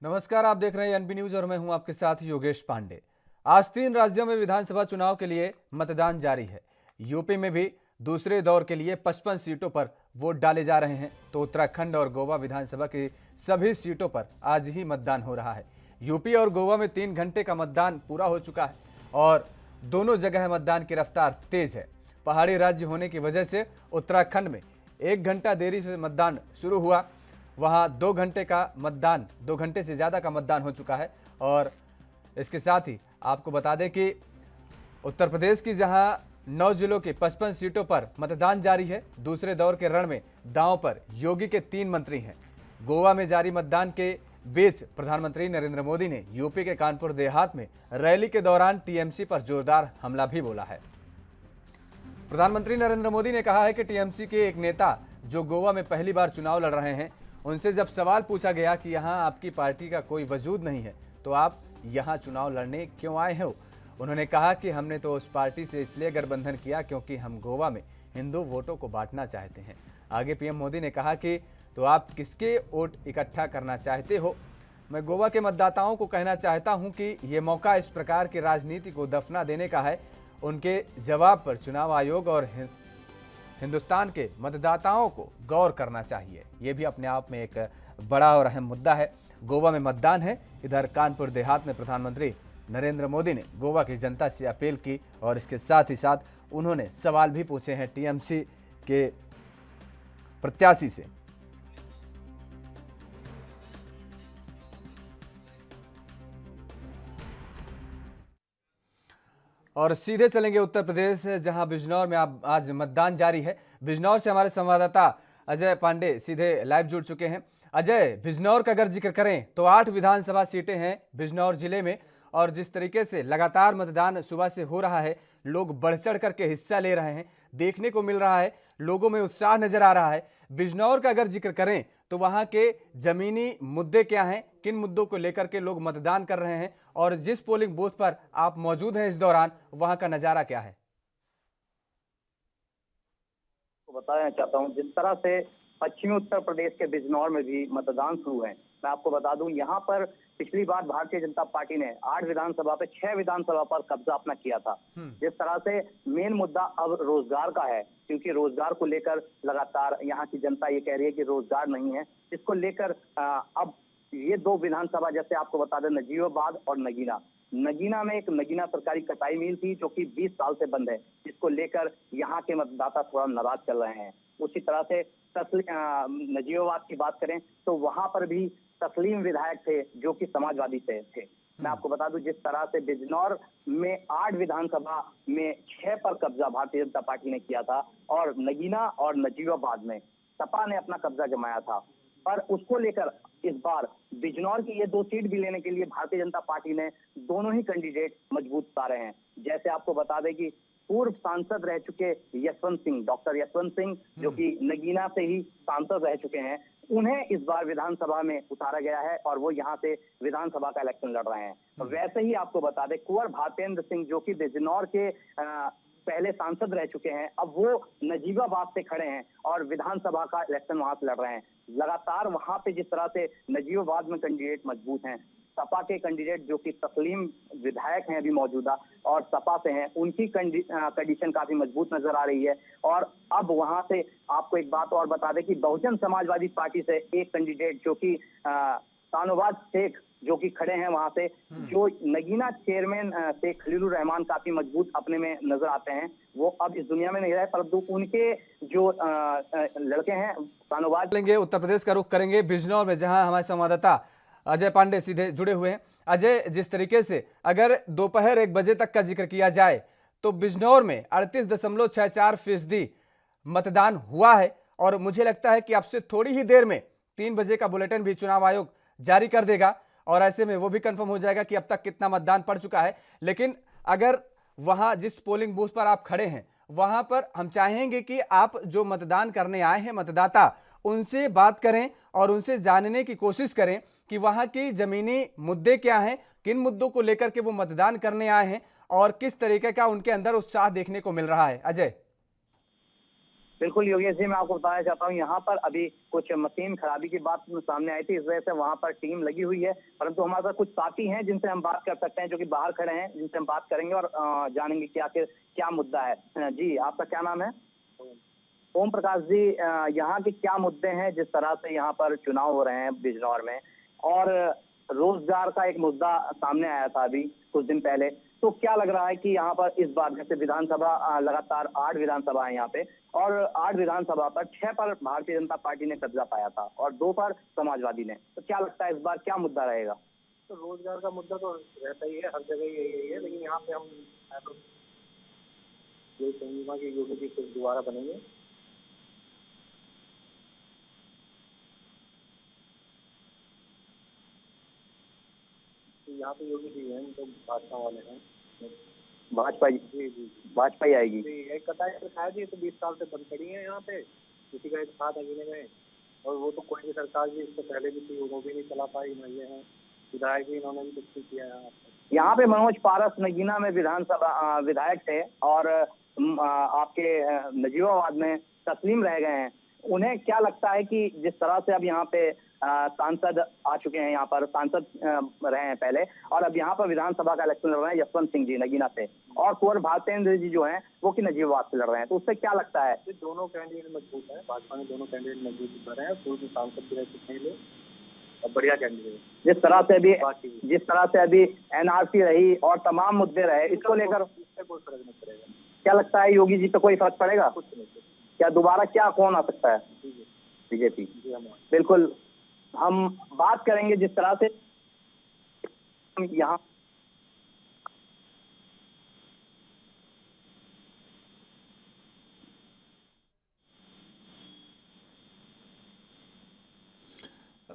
नमस्कार, आप देख रहे हैं एनपी न्यूज और मैं हूं आपके साथ योगेश पांडे। आज 3 राज्यों में विधानसभा चुनाव के लिए मतदान जारी है। यूपी में भी दूसरे दौर के लिए 55 सीटों पर वोट डाले जा रहे हैं, तो उत्तराखंड और गोवा विधानसभा की सभी सीटों पर आज ही मतदान हो रहा है। यूपी और गोवा में 3 घंटे का मतदान पूरा हो चुका है और दोनों जगह मतदान की रफ्तार तेज है। पहाड़ी राज्य होने की वजह से उत्तराखंड में 1 घंटा देरी से मतदान शुरू हुआ। वहाँ 2 घंटे का मतदान 2 घंटे से ज़्यादा का मतदान हो चुका है। और इसके साथ ही आपको बता दें कि उत्तर प्रदेश की जहां 9 जिलों की 55 सीटों पर मतदान जारी है। दूसरे दौर के रण में दांव पर योगी के 3 मंत्री हैं। गोवा में जारी मतदान के बीच प्रधानमंत्री नरेंद्र मोदी ने यूपी के कानपुर देहात में रैली के दौरान टीएमसी पर जोरदार हमला भी बोला है। प्रधानमंत्री नरेंद्र मोदी ने कहा है कि टीएमसी के एक नेता जो गोवा में पहली बार चुनाव लड़ रहे हैं, उनसे जब सवाल पूछा गया कि यहां आपकी पार्टी का कोई वजूद नहीं है तो आप यहां चुनाव लड़ने क्यों आए हो, उन्होंने कहा कि हमने तो उस पार्टी से इसलिए गठबंधन किया क्योंकि हम गोवा में हिंदू वोटों को बांटना चाहते हैं। आगे पीएम मोदी ने कहा कि तो आप किसके वोट इकट्ठा करना चाहते हो। मैं गोवा के मतदाताओं को कहना चाहता हूं कि ये मौका इस प्रकार की राजनीति को दफना देने का है। उनके जवाब पर चुनाव आयोग और हिंदुस्तान के मतदाताओं को गौर करना चाहिए। ये भी अपने आप में एक बड़ा और अहम मुद्दा है। गोवा में मतदान है, इधर कानपुर देहात में प्रधानमंत्री नरेंद्र मोदी ने गोवा की जनता से अपील की और इसके साथ ही साथ उन्होंने सवाल भी पूछे हैं टीएमसी के प्रत्याशी से। और सीधे चलेंगे उत्तर प्रदेश, जहां बिजनौर में आज मतदान जारी है। बिजनौर से हमारे संवाददाता अजय पांडे सीधे लाइव जुड़ चुके हैं। अजय, बिजनौर का अगर जिक्र करें तो 8 विधानसभा सीटें हैं बिजनौर जिले में और जिस तरीके से लगातार मतदान सुबह से हो रहा है, लोग बढ़ चढ़ करके हिस्सा ले रहे हैं, देखने को मिल रहा है, लोगों में उत्साह नजर आ रहा है। बिजनौर का अगर जिक्र करें तो वहां के जमीनी मुद्दे क्या हैं, किन मुद्दों को लेकर के लोग मतदान कर रहे हैं और जिस पोलिंग बूथ पर आप मौजूद हैं इस दौरान वहां का नजारा क्या है? बताना चाहता हूं जिस तरह से पश्चिमी उत्तर प्रदेश के बिजनौर में भी मतदान शुरू है। मैं आपको बता दूं यहाँ पर पिछली बार भारतीय जनता पार्टी ने 8 विधानसभा पे 6 विधानसभा पर कब्जा अपना किया था। जिस तरह से मेन मुद्दा अब रोजगार का है, क्योंकि रोजगार को लेकर लगातार यहाँ की जनता ये कह रही है कि रोजगार नहीं है। इसको लेकर अब ये 2 विधानसभा, जैसे आपको बता दें, नजीबाबाद और नगीना में एक नगीना सरकारी कटाई मिल थी जो कि 20 साल से बंद है, जिसको लेकर यहाँ के मतदाता थोड़ा नाराज चल रहे हैं। उसी तरह से नजीबाबाद की बात करें तो वहां पर भी तस्लीम विधायक थे जो कि समाजवादी से थे। मैं आपको बता दूं जिस तरह से बिजनौर में 8 विधानसभा में 6 पर कब्जा भारतीय जनता पार्टी ने किया था और नगीना और नजीबाबाद में सपा ने अपना कब्जा जमाया था, पर उसको लेकर इस बार बिजनौर की ये 2 सीट भी लेने के लिए भारतीय जनता पार्टी ने दोनों ही कैंडिडेट मजबूत उतारे हैं। जैसे आपको बता दें कि पूर्व सांसद रह चुके डॉक्टर यशवंत सिंह, जो कि नगीना से ही सांसद रह चुके हैं, उन्हें इस बार विधानसभा में उतारा गया है और वो यहाँ से विधानसभा का इलेक्शन लड़ रहे हैं। वैसे ही आपको बता दें कुंवर भारतेंद्र सिंह, जो कि बिजनौर के पहले सांसद रह चुके हैं, अब वो नजीबाबाद से खड़े हैं और विधानसभा का इलेक्शन वहां से लड़ रहे हैं। लगातार वहां पे जिस तरह से नजीबाबाद में कैंडिडेट मजबूत हैं, सपा के कैंडिडेट जो कि तस्लीम विधायक हैं अभी मौजूदा और सपा से हैं, उनकी कंडीशन काफी मजबूत नजर आ रही है। और अब वहां से आपको एक बात और बता दें कि बहुजन समाजवादी पार्टी से एक कैंडिडेट जो कि शाहनवाज शेख जो कि खड़े हैं वहां से, जो नगीना चेयरमैन शेख खलीलुर रहमान काफी मजबूत अपने में नजर आते हैं। वो अब इस दुनिया में नहीं रहे, परंतु उनके जो लड़के हैं शाहनवाज। लेंगे उत्तर प्रदेश का रुख करेंगे बिजनौर में, जहां हमारे संवाददाता अजय पांडे सीधे जुड़े हुए हैं। अजय, जिस तरीके से अगर दोपहर 1 बजे तक का जिक्र किया जाए तो बिजनौर में 38.64% मतदान हुआ है और मुझे लगता है कि अब से थोड़ी ही देर में 3 बजे का बुलेटिन भी चुनाव आयोग जारी कर देगा और ऐसे में वो भी कंफर्म हो जाएगा कि अब तक कितना मतदान पड़ चुका है। लेकिन अगर वहां जिस पोलिंग बूथ पर आप खड़े हैं वहां पर हम चाहेंगे कि आप जो मतदान करने आए हैं मतदाता, उनसे बात करें और उनसे जानने की कोशिश करें कि वहां की जमीनी मुद्दे क्या हैं, किन मुद्दों को लेकर के वो मतदान करने आए हैं और किस तरीके का उनके अंदर उत्साह देखने को मिल रहा है। अजय, बिल्कुल योगेश जी, मैं आपको बताना चाहता हूँ यहाँ पर अभी कुछ मशीन खराबी की बात सामने आई थी, इस वजह से वहाँ पर टीम लगी हुई है। परंतु हमारे साथ कुछ साथी हैं जिनसे हम बात कर सकते हैं, जो कि बाहर खड़े हैं, जिनसे हम बात करेंगे और जानेंगे कि आखिर क्या मुद्दा है। जी, आपका क्या नाम है? ओम प्रकाश जी, यहाँ के क्या मुद्दे हैं जिस तरह से यहाँ पर चुनाव हो रहे हैं बिजनौर में, और रोजगार का एक मुद्दा सामने आया था अभी कुछ दिन पहले, तो क्या लग रहा है कि यहाँ पर इस बार जैसे विधानसभा लगातार 8 विधानसभा है यहाँ पे, और 8 विधानसभा पर 6 पर भारतीय जनता पार्टी ने कब्जा पाया था और 2 पर समाजवादी ने, तो क्या लगता है इस बार क्या मुद्दा रहेगा? तो रोजगार का मुद्दा तो रहता ही है, हर जगह यही है, लेकिन यहाँ पे हम यही कहेंगे कि योगी जी फिर दोबारा बनेंगे। यहाँ पे योगी जी हैं, तो भाजपा वाले हैं। भाजपा जी जी भाजपा ही आएगी। जी, एक कतार सरकार जी तो 20 साल से बंद पड़ी है यहाँ पे, किसी का एक साथ अगले में, और वो तो कोई भी सरकार जी इससे पहले भी थी, वो भी नहीं चला पाई। ये है विधायक भी, इन्होंने भी कुछ नहीं किया यहाँ पे मनोज पारस नगीना में विधानसभा विधायक थे, और आपके नजीबाबाद में तस्लीम रह गए हैं। उन्हें क्या लगता है कि जिस तरह से अब यहाँ पे सांसद आ चुके हैं, यहाँ पर सांसद रहे हैं पहले, और अब यहाँ पर विधानसभा का इलेक्शन लड़ रहे हैं यशवंत सिंह जी नगीना से, और कुंवर भारतेंद्र जी जो हैं वो कि नजीबाबाद से लड़ रहे हैं, तो उससे क्या लगता है? दोनों कैंडिडेट मजबूत है, भाजपा ने दोनों कैंडिडेट मजबूत कर रहे हैं, कोई भी सांसद भी रह सकते हैं और बढ़िया कैंडिडेट। जिस तरह से अभी एनआरसी रही और तमाम मुद्दे रहे, इसको लेकर कोई फर्क नहीं पड़ेगा। क्या लगता है योगी जी पे कोई फर्क पड़ेगा? कुछ नहीं। क्या दोबारा क्या कौन आ सकता है? बीजेपी। बिल्कुल, हम बात करेंगे जिस तरह से यहाँ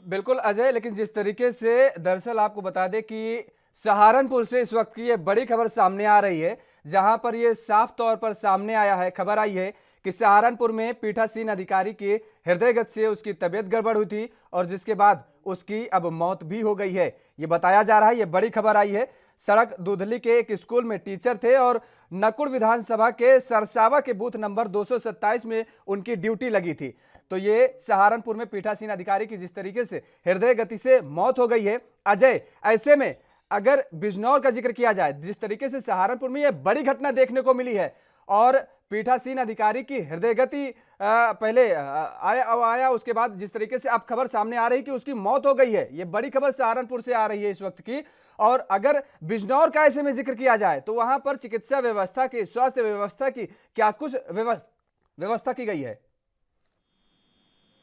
बिल्कुल अजय, लेकिन जिस तरीके से दरअसल आपको बता दें कि सहारनपुर से इस वक्त की ये बड़ी खबर सामने आ रही है, जहां पर ये साफ तौर पर सामने आया है, खबर आई है कि सहारनपुर में पीठासीन अधिकारी की हृदयगत से उसकी तबीयत गड़बड़ हुई थी और जिसके बाद उसकी अब मौत भी हो गई है। ये बताया जा रहा है, ये बड़ी खबर आई है। सड़क दूधली के एक स्कूल में टीचर थे और नकुड़ विधानसभा के सरसावा के बूथ नंबर 227 में उनकी ड्यूटी लगी थी। तो ये सहारनपुर में पीठासीन अधिकारी की जिस तरीके से हृदय गति से मौत हो गई है अजय, ऐसे में अगर बिजनौर का जिक्र किया जाए, जिस तरीके से सहारनपुर में यह बड़ी घटना देखने को मिली है और पीठासीन अधिकारी की हृदय गति पहले आया, उसके बाद जिस तरीके से अब खबर सामने आ रही कि उसकी मौत हो गई है, ये बड़ी खबर सहारनपुर से आ रही है इस वक्त की। और अगर बिजनौर का ऐसे में जिक्र किया जाए तो वहां पर चिकित्सा व्यवस्था की, स्वास्थ्य व्यवस्था की क्या कुछ व्यवस्था की गई है?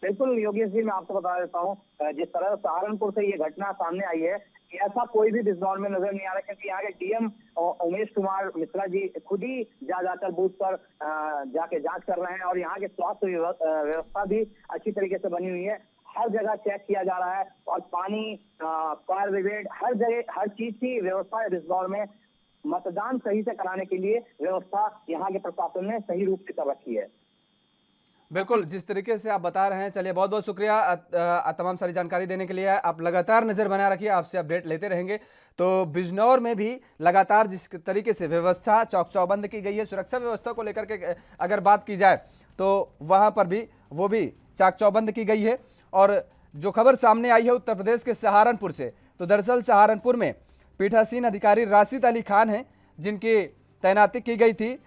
बिल्कुल योगेश जी, मैं आपको बता देता हूँ, जिस तरह सहारनपुर से ये घटना सामने आई है, ऐसा कोई भी बिजनौर में नजर नहीं आ रहा, क्योंकि यहाँ के डीएम उमेश कुमार मिश्रा जी खुद ही जाकर बूथ पर जाके जांच कर रहे हैं, और यहाँ के स्वास्थ्य व्यवस्था भी अच्छी तरीके से बनी हुई है। हर जगह चेक किया जा रहा है, और पानी, फायर ब्रिगेड, हर जगह हर चीज की व्यवस्था है बिजनौर में। मतदान सही से कराने के लिए व्यवस्था यहाँ के प्रशासन ने सही रूप से कर रखी है। बिल्कुल, जिस तरीके से आप बता रहे हैं, चलिए बहुत बहुत शुक्रिया तमाम सारी जानकारी देने के लिए। आप लगातार नज़र बना रखिए, आपसे अपडेट लेते रहेंगे। तो बिजनौर में भी लगातार जिस तरीके से व्यवस्था चौक चौबंद की गई है, सुरक्षा व्यवस्था को लेकर के अगर बात की जाए तो वहाँ पर भी वो भी चाक चौबंद की गई है। और जो खबर सामने आई है उत्तर प्रदेश के सहारनपुर से, तो दरअसल सहारनपुर में पीठासीन अधिकारी राशिद अली खान हैं जिनकी तैनाती की गई थी,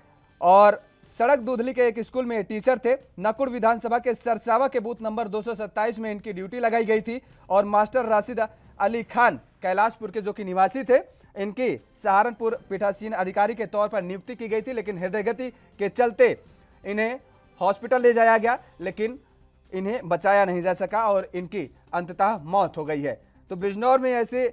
और सड़क दूधली के एक स्कूल में टीचर थे। नकुड़ विधानसभा के सरसावा के बूथ नंबर 227 में इनकी ड्यूटी लगाई गई थी, और मास्टर राशिद अली खान कैलाशपुर के जो कि निवासी थे, इनकी सहारनपुर पीठासीन अधिकारी के तौर पर नियुक्ति की गई थी, लेकिन हृदय गति के चलते इन्हें हॉस्पिटल ले जाया गया, लेकिन इन्हें बचाया नहीं जा सका और इनकी अंततः मौत हो गई है। तो बिजनौर में ऐसे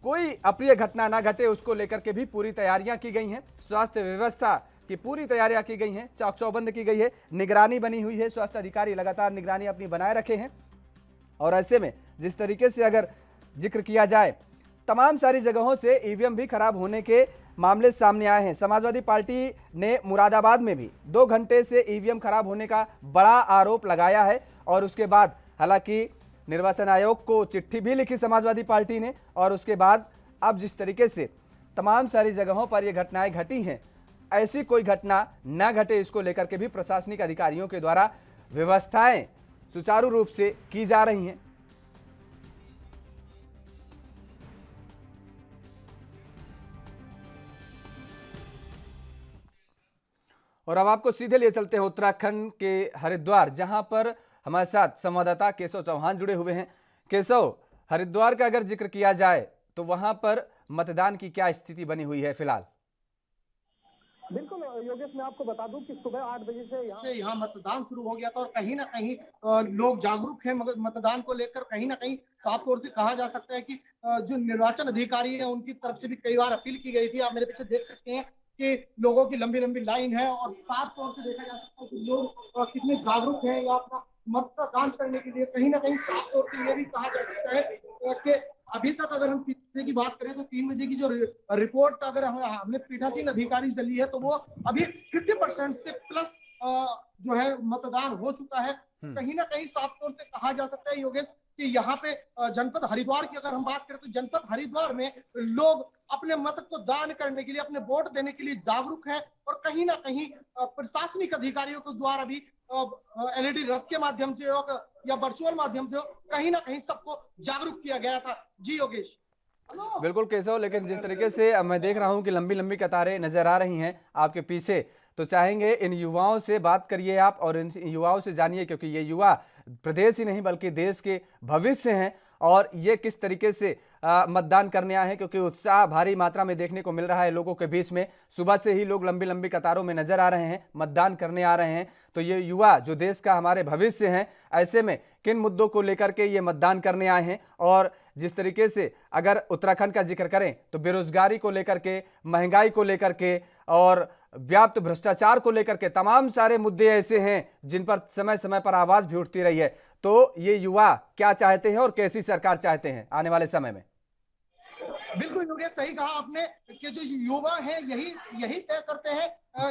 कोई अप्रिय घटना ना घटे, उसको लेकर के भी पूरी तैयारियां की गई हैं। स्वास्थ्य व्यवस्था की पूरी तैयारियां की गई हैं, चौक चौबंद की गई है, निगरानी बनी हुई है, स्वास्थ्य अधिकारी लगातार निगरानी अपनी बनाए रखे हैं। और ऐसे में जिस तरीके से अगर जिक्र किया जाए, तमाम सारी जगहों से ईवीएम भी खराब होने के मामले सामने आए हैं। समाजवादी पार्टी ने मुरादाबाद में भी 2 घंटे से ईवीएम खराब होने का बड़ा आरोप लगाया है, और उसके बाद हालांकि निर्वाचन आयोग को चिट्ठी भी लिखी समाजवादी पार्टी ने, और उसके बाद अब जिस तरीके से तमाम सारी जगहों पर ये घटनाएं घटी हैं, ऐसी कोई घटना न घटे, इसको लेकर के भी प्रशासनिक अधिकारियों के द्वारा व्यवस्थाएं सुचारू रूप से की जा रही हैं। और अब आपको सीधे लिए चलते हैं उत्तराखंड के हरिद्वार, जहां पर हमारे साथ संवाददाता केशव चौहान जुड़े हुए हैं। केशव, हरिद्वार का अगर जिक्र किया जाए तो वहां पर मतदान की क्या स्थिति बनी हुई है फिलहाल? बिल्कुल योगेश, मैं आपको बता दूं कि सुबह 8 बजे से यहाँ मतदान शुरू हो गया था और कहीं ना कहीं लोग जागरूक हैं मगर मतदान को लेकर। कहीं ना कहीं साफ तौर से कहा जा सकता है कि जो निर्वाचन अधिकारी हैं उनकी तरफ से भी कई बार अपील की गई थी। आप मेरे पीछे देख सकते हैं कि लोगों की लंबी लंबी लाइन है और साफ तौर से देखा जा सकता है कि लोग कितने जागरूक हैं या अपना मतदान करने के लिए। कहीं ना कहीं साफ तौर से ये भी कहा जा सकता है कि अभी तक अगर हम पीछे की बात करें तो 3 बजे की जो रिपोर्ट अगर हमने पीठासीन अधिकारी से ली है तो वो अभी 50% से प्लस जो है मतदान हो चुका है। कहीं ना कहीं साफ तौर से कहा जा सकता है योगेश कि यहाँ पे जनपद हरिद्वार की अगर हम बात करें तो जनपद हरिद्वार में लोग अपने मत को दान करने के लिए, अपने वोट देने के लिए जागरूक हैं और कहीं ना कहीं प्रशासनिक अधिकारियों के द्वारा भी एलईडी रथ के माध्यम से हो या वर्चुअल माध्यम से हो, कहीं ना कहीं सबको जागरूक किया गया था। जी योगेश। बिल्कुल केशव, लेकिन जिस तरीके से मैं देख रहा हूं कि लंबी लंबी कतारें नजर आ रही हैं आपके पीछे, तो चाहेंगे इन युवाओं से बात करिए आप और इन युवाओं से जानिए, क्योंकि ये युवा प्रदेश ही नहीं बल्कि देश के भविष्य हैं और ये किस तरीके से मतदान करने आए हैं, क्योंकि उत्साह भारी मात्रा में देखने को मिल रहा है लोगों के बीच में। सुबह से ही लोग लंबी लंबी कतारों में नजर आ रहे हैं, मतदान करने आ रहे हैं। तो ये युवा जो देश का हमारे भविष्य हैं, ऐसे में किन मुद्दों को लेकर के ये मतदान करने आए हैं? और जिस तरीके से अगर उत्तराखंड का जिक्र करें तो बेरोजगारी को लेकर के, महंगाई को लेकर के और व्याप्त भ्रष्टाचार को लेकर के तमाम सारे मुद्दे ऐसे हैं जिन पर समय समय पर आवाज भी उठती रही है। तो ये युवा क्या चाहते हैं और कैसी सरकार चाहते हैं आने वाले समय में? बिल्कुल योगेश, सही कहा आपने कि जो युवा है यही तय करते हैं,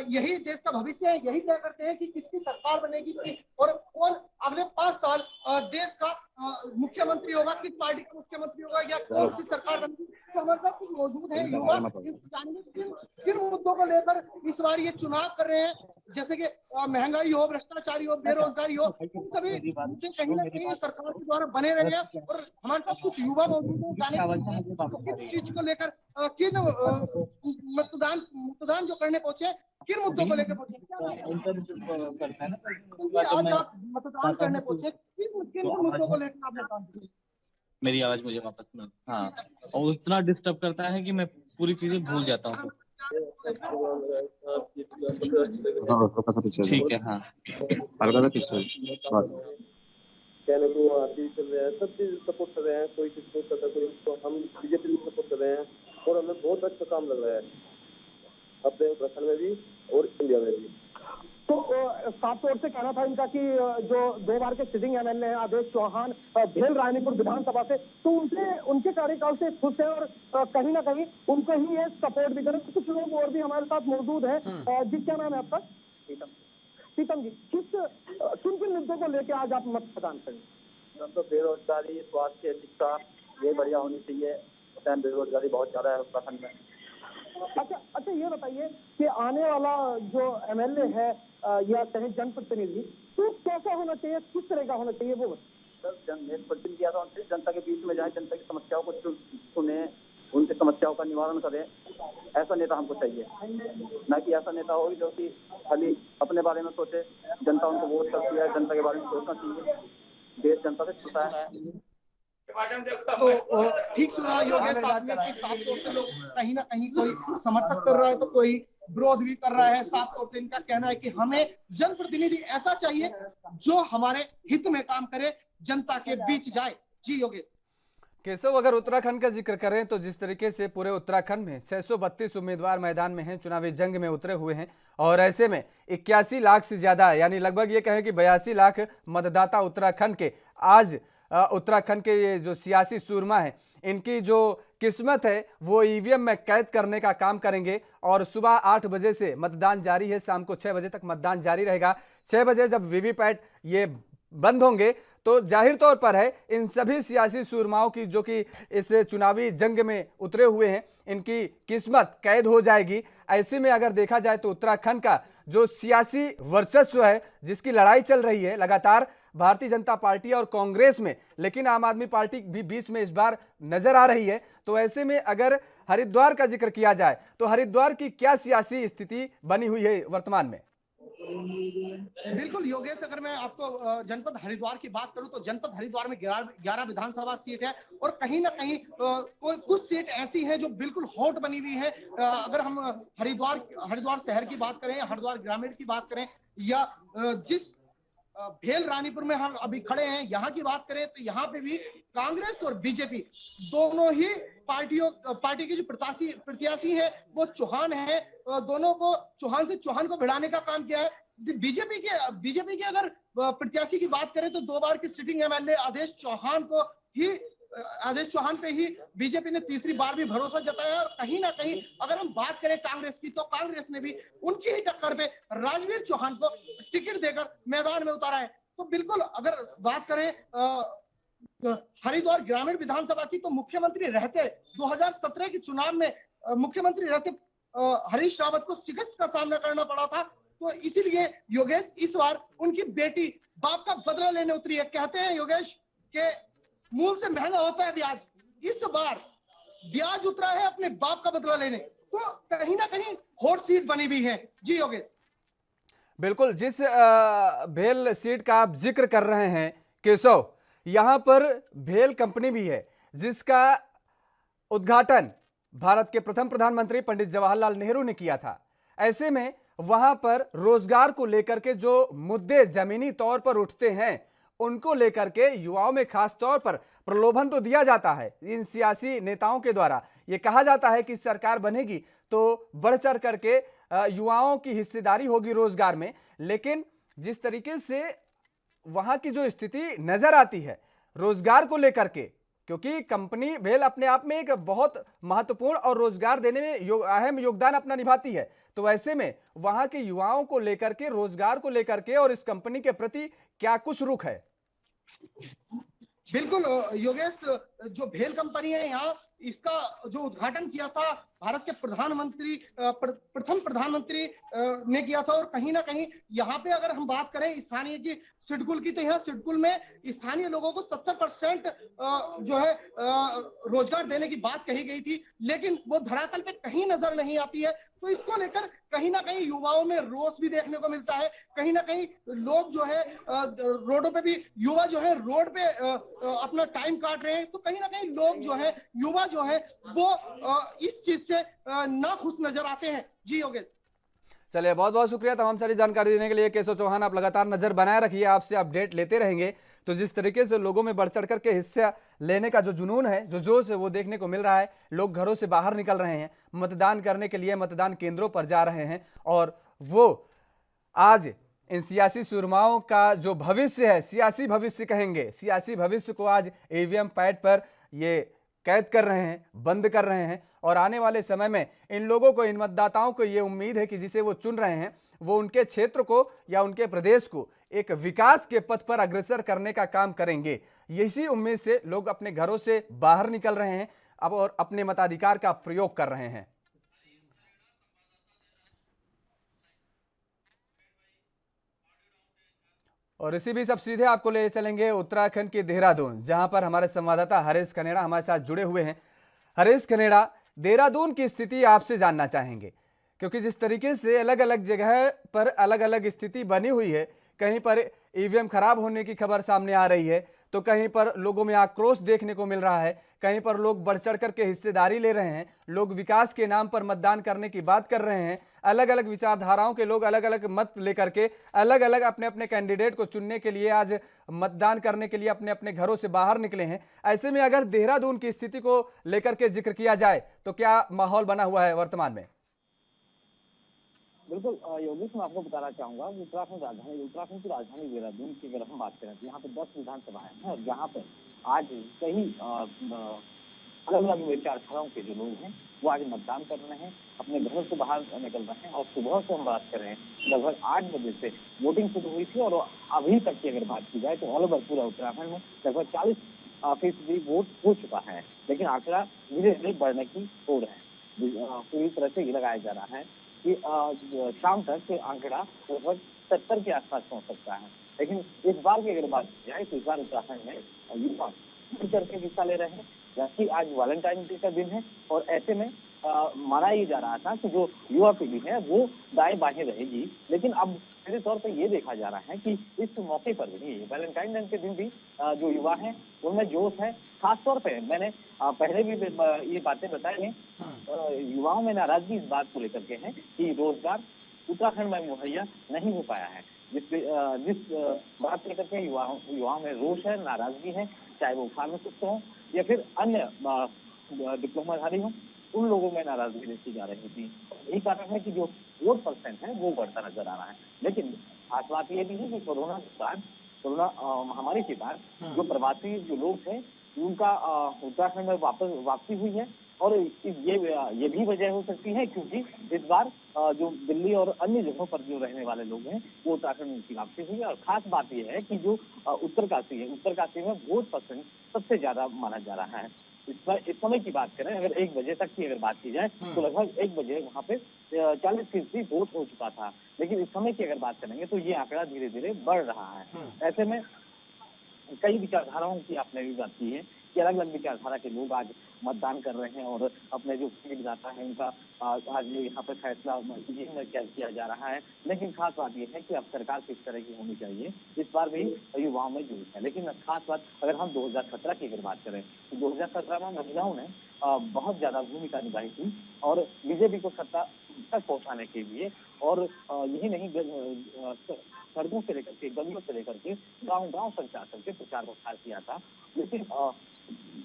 यही देश का भविष्य है, यही तय करते हैं कि किसकी सरकार बनेगी और कौन अगले 5 साल देश का मुख्यमंत्री होगा, किस पार्टी का मुख्यमंत्री होगा या कौन सी सरकार बनेगी। तो हमारे साथ कुछ मौजूद है युवा, किन मुद्दों को लेकर इस बार ये चुनाव कर रहे हैं, जैसे कि महंगाई हो, भ्रष्टाचारी हो, बेरोजगारी हो, सभी मुद्दे कहीं ना कहीं सरकार के द्वारा बने रहे हैं। और हमारे साथ कुछ युवा मौजूद है, किस चीज को लेकर किन मतदान जो करने पहुंचे, किन मुद्दों को लेकर पहुंचे, आज आप मतदान करने पहुंचे, किन मुद्दों को लेकर आप मतदान किए? मेरी आवाज मुझे वापस मिल, हाँ, और उतना डिस्टर्ब करता है कि मैं पूरी चीजें भूल जाता हूँ। ठीक है, हाँ, कहने को आदमी चल रहे हैं, सब चीज सपोर्ट कर रहे हैं, कोई किसी को करता, कोई तो हम बीजेपी को सपोर्ट कर रहे हैं और हमें बहुत अच्छा काम लग रहा है अपने उत्तराखंड में भी और इंडिया में भी। तो साफ तौर से कहना था इनका कि जो 2 बार के सिटिंग एमएलए हैं आदेश चौहान भेल रानीपुर विधानसभा से, तो उनके कार्यकाल से खुश है और कहीं ना कहीं उनको ही ये सपोर्ट भी करें। कुछ लोग और भी हमारे साथ मौजूद हैं। जी, क्या नाम है आपका? प्रीतम जी, किन किन मुद्दों को लेकर आज आप मतदान करें? तो बेरोजगारी, स्वास्थ्य, शिक्षा ये बढ़िया होनी चाहिए। बेरोजगारी बहुत ज्यादा है उत्तराखंड में। अच्छा ये बताइए कि आने वाला जो एमएलए है या कहीं जनप्रतिनिधि, तो कैसा होना चाहिए, किस तरह का होना चाहिए वो? सर, प्रतिनिधि किया था जनता के बीच में जाए, जनता की समस्याओं को सुने, उनकी समस्याओं का निवारण करें। ऐसा नेता हमको चाहिए, न कि ऐसा नेता हो जो कि खाली अपने बारे में सोचे। जनता उनको वोट करती है, जनता के बारे में सोचना चाहिए। देश जनता से छूटा है। तो ठीक सुना योगेश आपने कि साफ तौर से लोग कहीं ना कहीं कोई समर्थक कर रहा है तो कोई विरोध भी कर रहा है। साफ तौर से इनका कहना है कि हमें जनप्रतिनिधि ऐसा चाहिए जो हमारे हित में काम करे, जनता के बीच जाए। जी योगेश। केशव, अगर उत्तराखंड का जिक्र करें तो जिस तरीके से पूरे उत्तराखंड में 632 उम्मीदवार मैदान में हैं, चुनावी जंग में उतरे हुए हैं और ऐसे में 81 लाख से ज्यादा, यानी लगभग ये कहें कि 82 लाख मतदाता उत्तराखंड के आज उत्तराखंड के ये जो सियासी सूरमा है, इनकी जो किस्मत है वो ईवीएम में कैद करने का काम करेंगे। और सुबह 8 बजे से मतदान जारी है, शाम को 6 बजे तक मतदान जारी रहेगा। 6 बजे जब वीवीपैट ये बंद होंगे तो जाहिर तौर पर है इन सभी सियासी सूरमाओं की जो कि इस चुनावी जंग में उतरे हुए हैं, इनकी किस्मत कैद हो जाएगी। ऐसे में अगर देखा जाए तो उत्तराखंड का जो सियासी वर्चस्व है, जिसकी लड़ाई चल रही है लगातार भारतीय जनता पार्टी और कांग्रेस में, लेकिन आम आदमी पार्टी भी बीच में इस बार नजर आ रही है। तो ऐसे में अगर हरिद्वार का जिक्र किया जाए तो हरिद्वार की क्या सियासी स्थिति बनी हुई है वर्तमान में? बिल्कुल योगेश, अगर मैं आपको जनपद हरिद्वार की बात करूं तो जनपद हरिद्वार में 11 विधानसभा सीट है और कहीं ना कहीं कुछ सीट ऐसी हैं जो बिल्कुल हॉट बनी हुई है। अगर हम हरिद्वार शहर की बात करें, हरिद्वार ग्रामीण की बात करें, या जिस भेल रानीपुर में हम अभी खड़े हैं यहाँ की बात करें तो यहाँ पे भी कांग्रेस और बीजेपी दोनों ही पार्टी की जो प्रत्याशी है वो चौहान है। दोनों को चौहान को भिड़ाने का काम किया है। बीजेपी के अगर प्रत्याशी की बात करें तो 2 बार की सिटिंग एमएलए आदेश चौहान पे ही बीजेपी ने तीसरी बार भी भरोसा जताया। और कहीं ना कहीं अगर हम बात करें कांग्रेस की तो कांग्रेस ने भी उनकी ही टक्कर पे राजवीर चौहान को टिकट देकर मैदान में उतारा है। तो बिल्कुल अगर बात करें हरिद्वार ग्रामीण विधानसभा की तो मुख्यमंत्री रहते 2017 के चुनाव में मुख्यमंत्री रहते हरीश रावत को शिकस्त का सामना करना पड़ा था। तो इसीलिए योगेश इस बार उनकी बेटी बाप का बदला लेने उतरी है। कहते हैं योगेश के मूल से महंगा होता है ब्याज, इस बार ब्याज उतरा है अपने बाप का बदला लेने। तो कहीं ना कहीं हॉट सीट बनी हुई है। जी योगेश, बिल्कुल, जिस भेल सीट का आप जिक्र कर रहे हैं केशव, यहां पर भेल कंपनी भी है जिसका उद्घाटन भारत के प्रथम प्रधानमंत्री पंडित जवाहरलाल नेहरू ने किया था। ऐसे में वहां पर रोजगार को लेकर के जो मुद्दे जमीनी तौर पर उठते हैं उनको लेकर के युवाओं में खास तौर पर प्रलोभन तो दिया जाता है इन सियासी नेताओं के द्वारा। यह कहा जाता है कि सरकार बनेगी तो बढ़ चढ़ करके युवाओं की हिस्सेदारी होगी रोजगार में। लेकिन जिस तरीके से वहां की जो स्थिति नजर आती है रोजगार को लेकर के, क्योंकि कंपनी भेल अपने आप में एक बहुत महत्वपूर्ण और रोजगार देने में अहम योगदान अपना निभाती है, तो ऐसे में वहां के युवाओं को लेकर के, रोजगार को लेकर के और इस कंपनी के प्रति क्या कुछ रुख है? बिल्कुल योगेश, जो भेल कंपनी है यहाँ, इसका जो उद्घाटन किया था भारत के प्रथम प्रधानमंत्री ने किया था। और कहीं ना कहीं यहाँ पे अगर हम बात करें स्थानीय की सिडकुल की तो यहाँ सिडकुल में स्थानीय लोगों को 70% जो है रोजगार देने की बात कही गई थी, लेकिन वो धरातल पे कहीं नजर नहीं आती है। तो इसको लेकर कहीं ना कहीं युवाओं में रोष भी देखने को मिलता है। कहीं ना कहीं लोग जो है रोडों पे भी, युवा जो है रोड पे अपना टाइम काट रहे हैं। तो कहीं ना कहीं लोग जो है, युवा जो है वो इस चीज से नाखुश नजर आते हैं। जी योगेश, चलिए, बहुत बहुत शुक्रिया तमाम सारी जानकारी देने के लिए केशव चौहान। आप लगातार नजर बनाए रखिए, आपसे अपडेट लेते रहेंगे। तो जिस तरीके से लोगों में बढ़ चढ़ करके हिस्सा लेने का जो जुनून है, जो जोश है, वो देखने को मिल रहा है। लोग घरों से बाहर निकल रहे हैं, मतदान करने के लिए मतदान केंद्रों पर जा रहे हैं और वो आज इन सियासी सुरमाओं का जो भविष्य है, सियासी भविष्य कहेंगे, सियासी भविष्य को आज ईवीएम पैड पर ये कैद कर रहे हैं, बंद कर रहे हैं। और आने वाले समय में इन लोगों को, इन मतदाताओं को ये उम्मीद है कि जिसे वो चुन रहे हैं वो उनके क्षेत्र को या उनके प्रदेश को एक विकास के पथ पर अग्रसर करने का काम करेंगे। इसी उम्मीद से लोग अपने घरों से बाहर निकल रहे हैं अब और अपने मताधिकार का प्रयोग कर रहे हैं। और इसी बीच अब सीधे आपको ले चलेंगे उत्तराखंड के देहरादून, जहां पर हमारे संवाददाता हरीश कनेड़ा हमारे साथ जुड़े हुए हैं। हरीश कनेड़ा, देहरादून की स्थिति आपसे जानना चाहेंगे, क्योंकि जिस तरीके से अलग अलग जगह पर अलग अलग स्थिति बनी हुई है, कहीं पर ईवीएम खराब होने की खबर सामने आ रही है तो कहीं पर लोगों में आक्रोश देखने को मिल रहा है, कहीं पर लोग बढ़ चढ़ करके हिस्सेदारी ले रहे हैं, लोग विकास के नाम पर मतदान करने की बात कर रहे हैं। अलग अलग विचारधाराओं के लोग अलग अलग मत लेकर के अलग अलग अपने अपने कैंडिडेट को चुनने के लिए आज मतदान करने के लिए अपने अपने घरों से बाहर निकले हैं। ऐसे में अगर देहरादून की स्थिति को लेकर के जिक्र किया जाए तो क्या माहौल बना हुआ है वर्तमान में? बिल्कुल योगेश, मैं आपको बताना चाहूंगा उत्तराखंड की राजधानी देहरादून की अगर हम बात करें तो यहाँ पे 10 विधानसभाएं हैं और यहाँ पे आज कई अलग अलग विचारधाराओं के जो लोग हैं वो आज मतदान कर रहे हैं, अपने घरों से बाहर निकल रहे हैं। और सुबह से हम बात कर रहे हैं, लगभग 8 बजे से वोटिंग शुरू हुई थी और अभी तक की अगर बात की जाए तो ऑल ओवर पूरा उत्तराखंड में लगभग 40% वोट हो चुका है। लेकिन आंकड़ा धीरे धीरे बढ़ने की ओर है। पूरी तरह से ये लगाया जा रहा है कि शाम तक आंकड़ा लगभग 70 के आसपास पहुंच सकता है। लेकिन इस बार की अगर बात की जाए तो इस बार उत्तराखंड में युवा बढ़ चढ़ के हिस्सा ले रहे हैं, जबकि आज वैलेंटाइन डे का दिन है और ऐसे में माना ये जा रहा था कि जो युवा पीढ़ी है वो दाएं बाएं रहेगी। लेकिन अब सीधे तौर पर ये देखा जा रहा है कि इस मौके पर भी वैलेंटाइन डे के दिन भी जो युवा है उनमें जोश है। खासतौर पे मैंने पहले भी ये बातें बताई हैं, युवाओं में नाराजगी इस बात को लेकर के है कि रोजगार उत्तराखंड में मुहैया नहीं हो पाया है। जिस बात को लेकर के युवाओं में रोष है, नाराजगी है, चाहे वो फार्मासिस्ट हो या फिर अन्य डिप्लोमाधारी हो, उन लोगों में नाराजगी देखी जा रही थी। यही कारण है कि जो वोट परसेंट है वो बढ़ता नजर आ रहा है। लेकिन खास बात यह भी है कि कोरोना महामारी के बाद जो प्रवासी जो लोग थे उनका उत्तराखंड में वापसी हुई है। और ये भी वजह हो सकती है क्योंकि इस बार जो दिल्ली और अन्य जगहों पर जो रहने वाले लोग हैं वो उत्तराखंड में उनकी वापसी हुई है। और खास बात यह है कि जो उत्तरकाशी है, उत्तरकाशी में वोट परसेंट सबसे ज्यादा माना जा रहा है। इस समय की बात करें, अगर 1 बजे तक की अगर बात की जाए तो लगभग 1 बजे वहाँ पे 40% वोट हो चुका था। लेकिन इस समय की अगर बात करेंगे तो ये आंकड़ा धीरे धीरे बढ़ रहा है। ऐसे में कई विचारधाराओं की आपने भी बात की है कि अलग अलग विचारधारा के लोग आज मतदान कर रहे हैं और अपने जो मतदाता है उनका आज यहाँ पे फैसला क्या किया जा रहा है। लेकिन खास बात यह है कि अब सरकार किस तरह की होनी चाहिए, इस बार भी युवाओं में जोश है। लेकिन खास बात अगर हम 2017 की अगर बात करें तो 2017 में महिलाओं ने बहुत ज्यादा भूमिका निभाई थी और बीजेपी को सत्ता तक पहुंचाने के लिए। और यही नहीं, सड़कों से लेकर के, गलियों से लेकर के गांव गांव तक जा करके प्रचार प्रसार किया था। लेकिन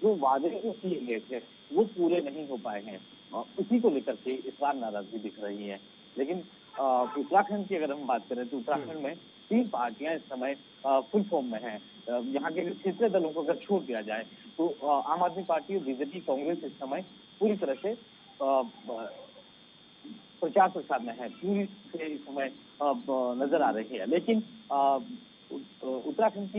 जो वादे जो किए गए थे वो पूरे नहीं हो पाए हैं। उसी को लेकर के इस बार नाराजगी दिख रही है। लेकिन उत्तराखंड की अगर हम बात करें तो उत्तराखंड में 3 पार्टियां इस समय फुल फॉर्म में हैं। यहाँ के क्षेत्रीय दलों को अगर छोड़ दिया जाए तो आम आदमी पार्टी और बीजेपी कांग्रेस इस समय पूरी तरह से प्रचार प्रसार में है, पूरी से इस समय नजर आ रही है। लेकिन उत्तराखंड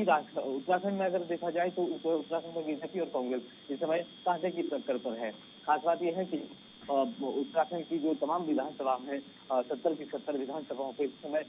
में अगर देखा जाए तो उत्तराखंड में बीजेपी और कांग्रेस इस समय कांटे की टक्कर पर है। खास बात यह है कि उत्तराखंड की जो तमाम विधानसभा है, 70 की 70 विधानसभाओं पे इस समय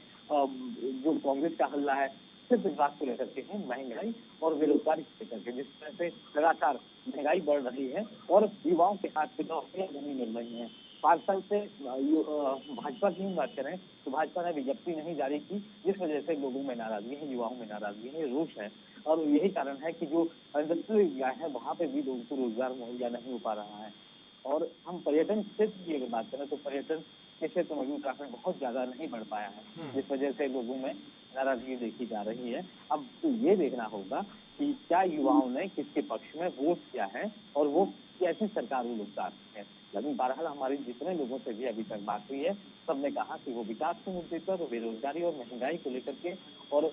जो कांग्रेस का हल्ला है सिर्फ इस बात को लेकर के है, महंगाई और बेरोजगारी को लेकर के। जिस तरह से लगातार महंगाई बढ़ रही है और युवाओं के हाथ में नौकरियां नहीं मिल रही हैं। 5 साल से भाजपा की बात करें तो भाजपा ने विज्ञप्ति नहीं जारी की, जिस वजह से लोगों में नाराजगी है, युवाओं में नाराजगी है, रोष है। और यही कारण है कि जो इंडस्ट्रियल एरिया है वहाँ पे भी लोगों को रोजगार मुहैया नहीं हो पा रहा है। और हम पर्यटन क्षेत्र की अगर बात करें तो पर्यटन के क्षेत्र में भी उत्तराखंड बहुत ज्यादा नहीं बढ़ पाया है, जिस वजह से लोगों में नाराजगी देखी जा रही है। अब तो ये देखना होगा कि क्या युवाओं ने किसके पक्ष में वोट किया है और वो कैसी सरकार वो लोग चाहते हैं। लेकिन बहरहाल हमारी जितने लोगों से भी अभी तक बात हुई है सबने कहा कि वो विकास के मुद्दे पर, बेरोजगारी और महंगाई को लेकर के और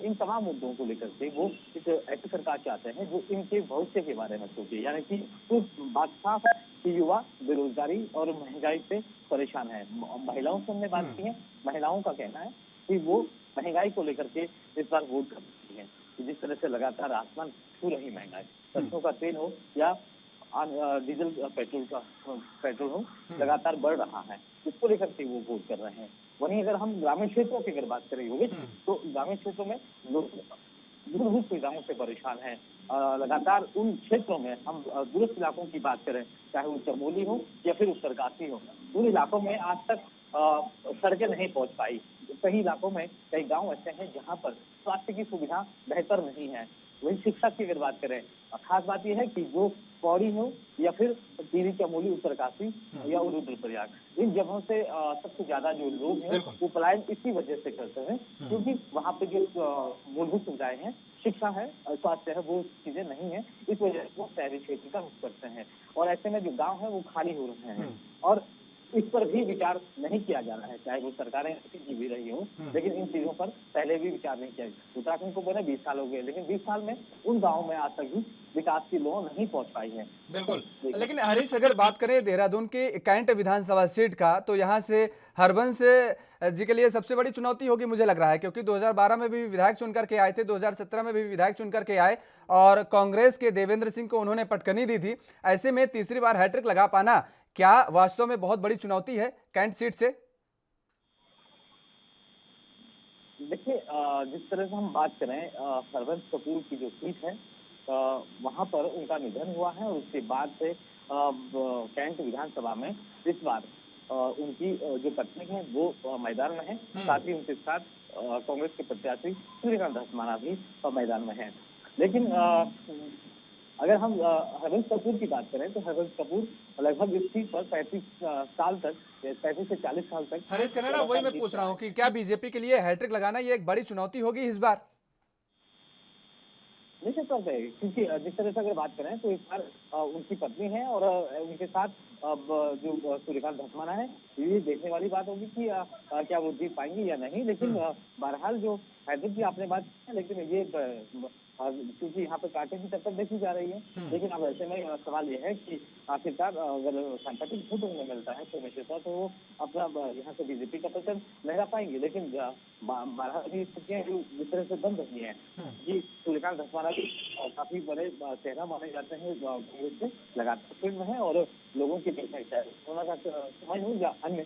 इन तमाम मुद्दों को लेकर के वो एक ऐसी सरकार चाहते हैं जो इनके भविष्य के बारे में सोचे। यानी कि कुछ बात साफ है कि युवा बेरोजगारी और महंगाई से परेशान है। महिलाओं से हमने बात की है, महिलाओं का कहना है कि वो महंगाई को लेकर के इस बार वोट कर सकती है। जिस तरह से लगातार आसमान छू रही महंगाई, सरसों का तेल हो या डीजल पेट्रोल हो, लगातार बढ़ रहा है, इसको लेकर के वो वोट कर रहे हैं। वहीं अगर हम ग्रामीण क्षेत्रों की अगर बात करें योगेश, तो ग्रामीण क्षेत्रों में लोग मूलभूत सुविधाओं से परेशान है। लगातार उन क्षेत्रों में हम दूरस्थ इलाकों की बात करें, चाहे वो चमोली हो या फिर उत्तरकाशी हो, उन इलाकों में आज तक सड़कें नहीं पहुंच पाई। कई इलाकों में कई गांव ऐसे हैं जहां पर स्वास्थ्य की सुविधा बेहतर नहीं है। वही शिक्षा की अगर बात करें, खास बात यह है कि जो पौड़ी हो या फिर टिहरी, चमोली, उत्तरकाशी या रुद्रप्रयाग, इन जगहों से सबसे ज्यादा जो लोग हैं वो पलायन इसी वजह से करते हैं क्योंकि वहाँ पे जो मूलभूत सुविधाएं हैं, शिक्षा है, स्वास्थ्य है, वो चीजें नहीं है। इस वजह से वो शहरी क्षेत्र का रुख करते हैं और ऐसे में जो गाँव है वो खाली हो रहे हैं और इस पर भी विचार नहीं किया जा रहा है, चाहे वो सरकारें की भी रही हो। लेकिन इन चीजों पर पहले भी विचार नहीं किया। उत्तराखंड को बने 20 साल हो गए, लेकिन 20 साल में उन गाँव में आज तक भी विकास की लोग नहीं पहुंच पाई है। बिल्कुल। लेकिन हरीश, अगर बात करें देहरादून की कैंट विधानसभा सीट का, तो यहाँ से हरबंस जी के लिए सबसे बड़ी चुनौती होगी मुझे लग रहा है, क्योंकि 2012 में भी विधायक चुन करके आए थे, 2017 में भी विधायक चुन करके आए और कांग्रेस के देवेंद्र सिंह को उन्होंने पटकनी दी थी। ऐसे में तीसरी बार हैट्रिक लगा पाना क्या वास्तव में बहुत बड़ी चुनौती है कैंट सीट से? देखिए, जिस तरह से हम बात करें, हरबंस कपूर की जो सीट है, वहां पर उनका निधन हुआ है और उसके बाद से कैंट विधानसभा में इस बार उनकी जो पत्नी है वो मैदान में है, साथ ही उनके साथ कांग्रेस के प्रत्याशी सूर्यकांत धस्माना भी मैदान में है। लेकिन अगर हम हरबंस कपूर की बात करें तो हरबंस कपूर लगभग इस सीट पर 35 साल तक, 35 से 40 साल तक। हरीश कनाडा, वही मैं पूछ रहा हूँ कि क्या बीजेपी के लिए हैट्रिक लगाना ये एक बड़ी चुनौती होगी इस बार? निश्चित तौर पे, क्योंकि जिस तरह से अगर बात करें तो इस बार उनकी पत्नी है और उनके साथ अब जो सूर्यकांत धस्माना है, ये देखने वाली बात होगी कि क्या वो जीत पाएंगे या नहीं। लेकिन बहरहाल जो हैट्रिक की आपने बात की है, लेकिन ये क्योंकि यहाँ पर कांटे की टक्कर देखी जा रही है। लेकिन अब ऐसे में सवाल ये है कि आखिरकार अगर सांकेतिक वोट उन्हें मिलता है तो निश्चित तौर पर वो अपना यहाँ से बीजेपी का प्रचार लहरा पाएंगे। लेकिन बहरहाल की स्थितियां जिस तरह से बन रही है कि सूर्यकांत धस्माना भी काफी बड़े चेहरा माने जाते हैं, कांग्रेस से लगातार फील्ड में है और लोगों के बीच में चाहे कोरोना का समय हो या अन्य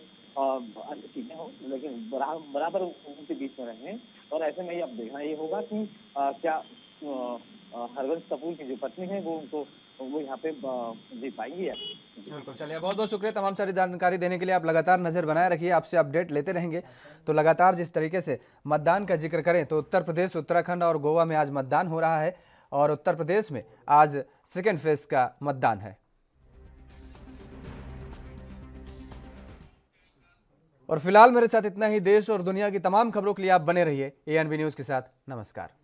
चीजें हो, लेकिन बराबर उनके बीच में रहे। और ऐसे में अब देखना ये होगा कि क्या हरबंस कपूर की जो पत्नी है वो यहाँ पे जीत पाएंगी या। बिल्कुल, चलिए बहुत बहुत शुक्रिया तमाम सारी जानकारी देने के लिए। आप लगातार नजर बनाए रखिए, आपसे अपडेट लेते रहेंगे। तो लगातार जिस तरीके से मतदान का जिक्र करें तो उत्तर प्रदेश, उत्तराखंड और गोवा में आज मतदान हो रहा है और उत्तर प्रदेश में आज सेकेंड फेज का मतदान है। और फिलहाल मेरे साथ इतना ही। देश और दुनिया की तमाम खबरों के लिए आप बने रहिए ANB न्यूज के साथ। नमस्कार।